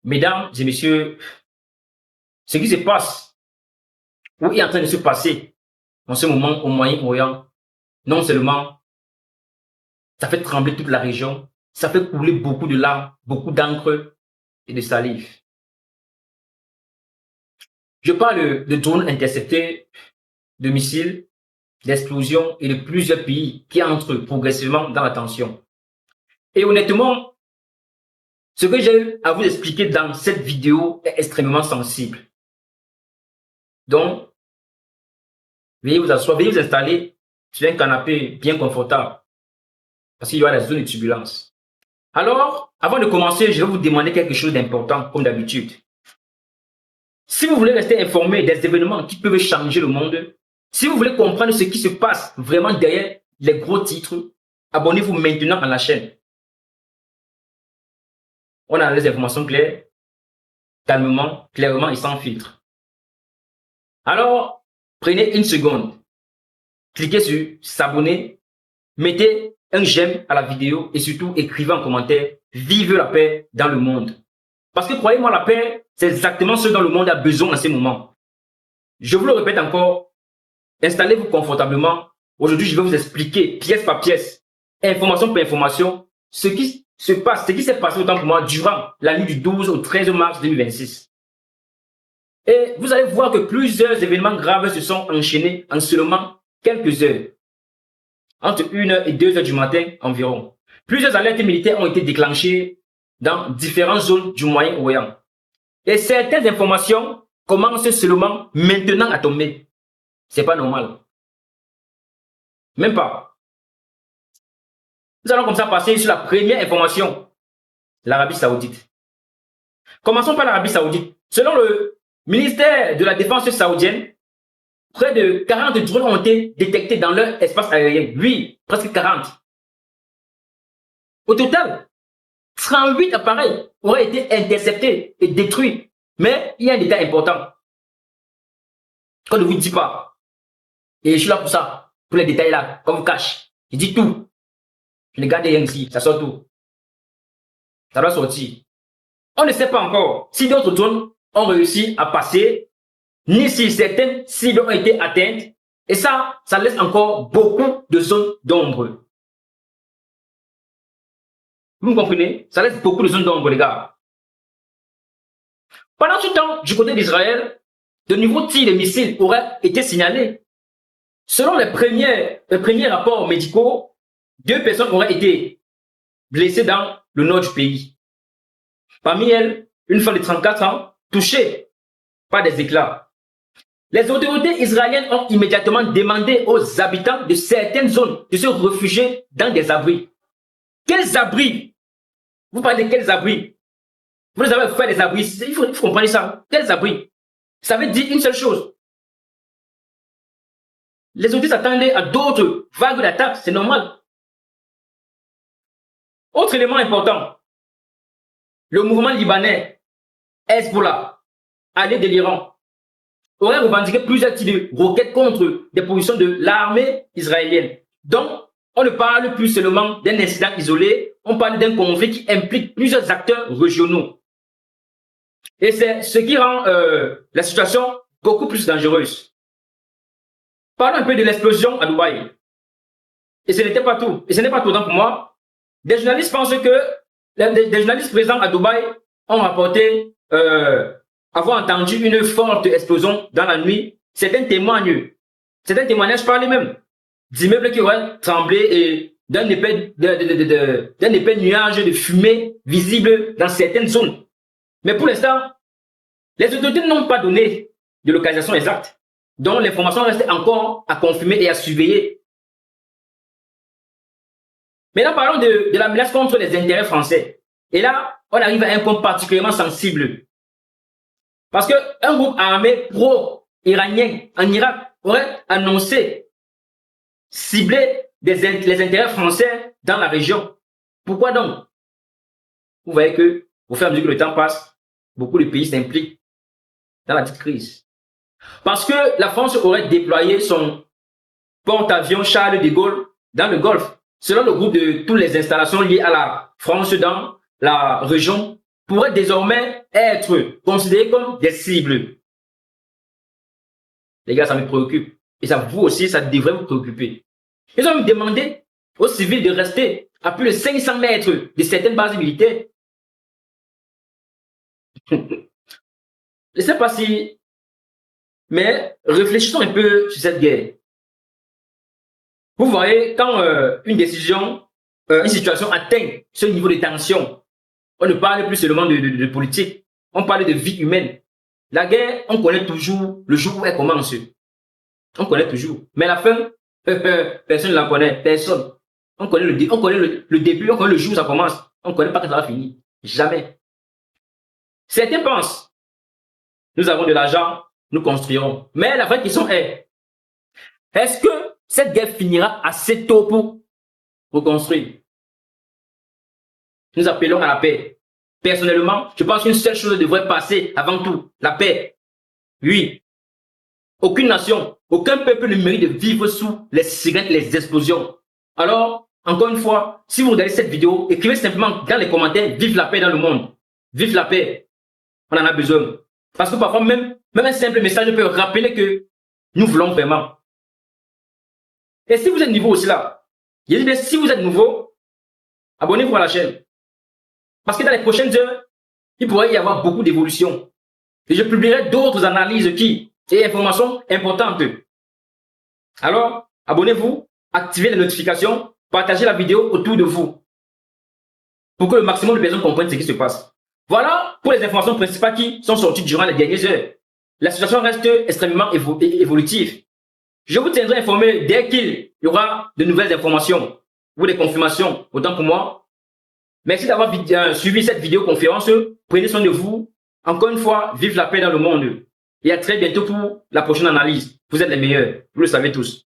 Mesdames et messieurs, ce qui se passe, ou est en train de se passer en ce moment au Moyen-Orient, non seulement ça fait trembler toute la région, ça fait couler beaucoup de larmes, beaucoup d'encre et de salive. Je parle de drones interceptés, de missiles, d'explosions et de plusieurs pays qui entrent progressivement dans la tension. Et honnêtement, ce que j'ai à vous expliquer dans cette vidéo est extrêmement sensible. Donc, veuillez vous asseoir, veuillez vous installer sur un canapé bien confortable parce qu'il y aura la zone de turbulence. Alors, avant de commencer, je vais vous demander quelque chose d'important comme d'habitude. Si vous voulez rester informé des événements qui peuvent changer le monde, si vous voulez comprendre ce qui se passe vraiment derrière les gros titres, abonnez-vous maintenant à la chaîne. On a les informations claires, calmement, clairement et sans filtre. Alors, prenez une seconde, cliquez sur s'abonner, mettez un j'aime à la vidéo et surtout écrivez en commentaire « Vive la paix dans le monde ». Parce que croyez-moi, la paix, c'est exactement ce dont le monde a besoin en ce moment. Je vous le répète encore, installez-vous confortablement. Aujourd'hui, je vais vous expliquer pièce par pièce, information par information, ce qui se passe, ce qui s'est passé autant pour moi durant la nuit du 12 au 13 mars 2026. Et vous allez voir que plusieurs événements graves se sont enchaînés en seulement quelques heures. Entre 1h et 2h du matin environ. Plusieurs alertes militaires ont été déclenchées dans différentes zones du Moyen-Orient. Et certaines informations commencent seulement maintenant à tomber. C'est pas normal. Même pas. Nous allons comme ça passer sur la première information. L'Arabie Saoudite. Commençons par l'Arabie Saoudite. Selon le ministère de la Défense saoudienne, près de 40 drones ont été détectés dans leur espace aérien. Oui, presque 40. Au total, 38 appareils auraient été interceptés et détruits. Mais il y a un détail important qu'on ne vous dit pas. Et je suis là pour ça, pour les détails là, comme vous cache. Je dis tout. Je ne garde rien ici, ça sort tout. Ça doit sortir. On ne sait pas encore si d'autres drones ont réussi à passer, ni si certaines cibles ont été atteintes. Et ça laisse encore beaucoup de zones d'ombre. Vous me comprenez? Ça laisse beaucoup de zones d'ombre, les gars. Pendant ce temps, du côté d'Israël, de nouveaux tirs de missiles auraient été signalés. Selon les premiers rapports médicaux, 2 personnes auraient été blessées dans le nord du pays. Parmi elles, une femme de 34 ans touchée par des éclats. Les autorités israéliennes ont immédiatement demandé aux habitants de certaines zones de se réfugier dans des abris. Quels abris? Vous parlez de quels abris? Vous avez fait des abris, il faut comprendre ça. Quels abris? Ça veut dire une seule chose. Les autorités s'attendaient à d'autres vagues d'attaques, c'est normal. Autre élément important, le mouvement libanais Hezbollah, allié de l'Iran, aurait revendiqué plusieurs types de roquettes contre des positions de l'armée israélienne. Donc, on ne parle plus seulement d'un incident isolé, on parle d'un conflit qui implique plusieurs acteurs régionaux. Et c'est ce qui rend la situation beaucoup plus dangereuse. Parlons un peu de l'explosion à Dubaï. Et ce n'était pas tout. Et ce n'est pas tout pour moi. Des journalistes pensent que des journalistes présents à Dubaï ont rapporté avoir entendu une forte explosion dans la nuit. Certains témoignages parlent même d'immeubles qui auraient tremblé et d'un épais nuage de fumée visible dans certaines zones. Mais pour l'instant, les autorités n'ont pas donné de localisation exacte. Donc l'information reste encore à confirmer et à surveiller. Maintenant, parlons de la menace contre les intérêts français. Et là, on arrive à un point particulièrement sensible. Parce qu'un groupe armé pro-iranien en Irak aurait annoncé cibler les intérêts français dans la région. Pourquoi donc? Vous voyez que, au fur et à mesure que le temps passe, beaucoup de pays s'impliquent dans la petite crise. Parce que la France aurait déployé son porte-avions Charles de Gaulle dans le Golfe. selon le groupe de toutes les installations liées à la France dans la région, pourraient désormais être considérées comme des cibles. Les gars, ça me préoccupe. Et ça, vous aussi, ça devrait vous préoccuper. Ils ont demandé aux civils de rester à plus de 500 mètres de certaines bases militaires. Je ne sais pas si... Mais réfléchissons un peu sur cette guerre. Vous voyez, quand une décision, une situation atteint ce niveau de tension, on ne parle plus seulement de politique, on parle de vie humaine. La guerre, on connaît toujours le jour où elle commence. On connaît toujours. Mais la fin, personne ne la connaît, personne. On connaît le début, on connaît le jour où ça commence. On ne connaît pas quand ça va finir. Jamais. Certains pensent, nous avons de l'argent, nous construirons. Mais la vraie question est, est-ce que cette guerre finira assez tôt pour reconstruire? Nous appelons à la paix. Personnellement, je pense qu'une seule chose devrait passer avant tout, la paix. Oui. Aucune nation, aucun peuple ne mérite de vivre sous les sirènes et les explosions. Alors, encore une fois, si vous regardez cette vidéo, écrivez simplement dans les commentaires, vive la paix dans le monde. Vive la paix. On en a besoin. Parce que parfois, même un simple message peut rappeler que nous voulons vraiment. Et si vous êtes nouveau aussi là, je dis bien, si vous êtes nouveau, abonnez-vous à la chaîne. Parce que dans les prochaines heures, il pourrait y avoir beaucoup d'évolutions. Et je publierai d'autres analyses et informations importantes. Alors, abonnez-vous, activez les notifications, partagez la vidéo autour de vous. Pour que le maximum de personnes comprennent ce qui se passe. Voilà pour les informations principales qui sont sorties durant les dernières heures. La situation reste extrêmement évolutive. Je vous tiendrai informé dès qu'il y aura de nouvelles informations ou des confirmations, autant pour moi. Merci d'avoir suivi cette vidéoconférence. Prenez soin de vous. Encore une fois, vive la paix dans le monde. Et à très bientôt pour la prochaine analyse. Vous êtes les meilleurs. Vous le savez tous.